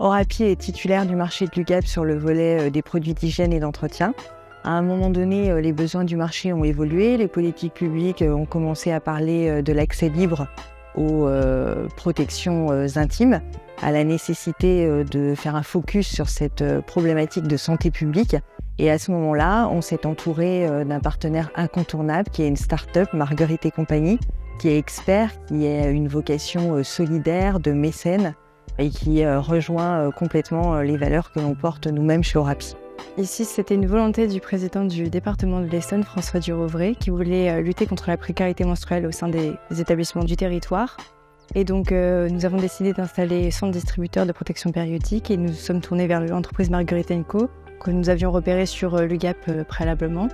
Orapi est titulaire du marché de l'UGAP sur le volet des produits d'hygiène et d'entretien. À un moment donné, les besoins du marché ont évolué, les politiques publiques ont commencé à parler de l'accès libre aux protections intimes, à la nécessité de faire un focus sur cette problématique de santé publique. Et à ce moment-là, on s'est entouré d'un partenaire incontournable qui est une start-up, Marguerite et compagnie, qui est expert, qui a une vocation solidaire, de mécène et qui rejoint complètement les valeurs que l'on porte nous-mêmes chez Orapi. Ici, c'était une volonté du président du département de l'Essonne, François Durovray, qui voulait lutter contre la précarité menstruelle au sein des établissements du territoire. Et donc, nous avons décidé d'installer 100 distributeurs de protection périodique et nous sommes tournés vers l'entreprise Marguerite & Co, que nous avions repérée sur l'UGAP préalablement.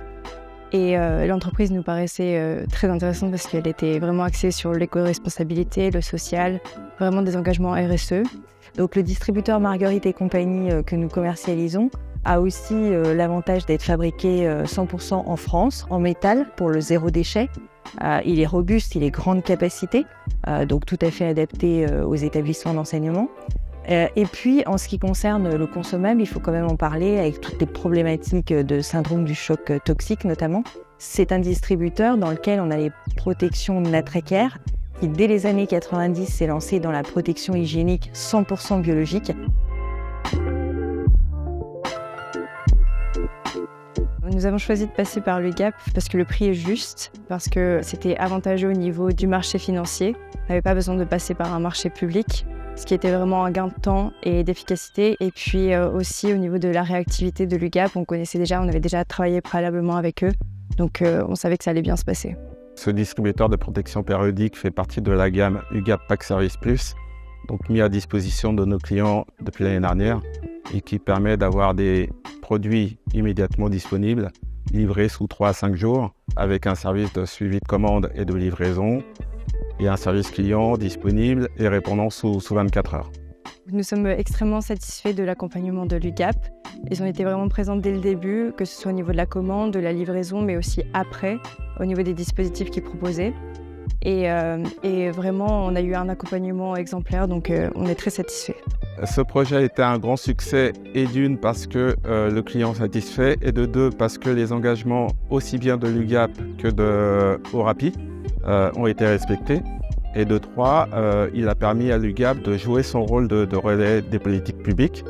Et l'entreprise nous paraissait très intéressante parce qu'elle était vraiment axée sur l'éco-responsabilité, le social, vraiment des engagements RSE. Donc le distributeur Marguerite et compagnie que nous commercialisons a aussi l'avantage d'être fabriqué 100% en France, en métal, pour le zéro déchet. Il est robuste, il est grande capacité, donc tout à fait adapté aux établissements d'enseignement. Et puis, en ce qui concerne le consommable, il faut quand même en parler avec toutes les problématiques de syndrome du choc toxique notamment. C'est un distributeur dans lequel on a les protections Natracare, qui dès les années 90 s'est lancé dans la protection hygiénique 100% biologique. Nous avons choisi de passer par l'UGAP parce que le prix est juste, parce que c'était avantageux au niveau du marché financier. On n'avait pas besoin de passer par un marché public, ce qui était vraiment un gain de temps et d'efficacité. Et puis aussi au niveau de la réactivité de l'UGAP, on connaissait déjà, on avait déjà travaillé préalablement avec eux, donc on savait que ça allait bien se passer. Ce distributeur de protection périodique fait partie de la gamme UGAP Pack Service Plus, donc mis à disposition de nos clients depuis l'année dernière et qui permet d'avoir des produits immédiatement disponibles, livrés sous 3 à 5 jours, avec un service de suivi de commande et de livraison et un service client disponible et répondant sous 24 heures. Nous sommes extrêmement satisfaits de l'accompagnement de l'UGAP. Ils ont été vraiment présents dès le début, que ce soit au niveau de la commande, de la livraison, mais aussi après, au niveau des dispositifs qu'ils proposaient. Et vraiment, on a eu un accompagnement exemplaire, donc on est très satisfaits. Ce projet a été un grand succès, et d'une parce que le client est satisfait, et de deux parce que les engagements aussi bien de l'UGAP que de Orapi ont été respectés. Et de trois, il a permis à l'UGAP de jouer son rôle de relais des politiques publiques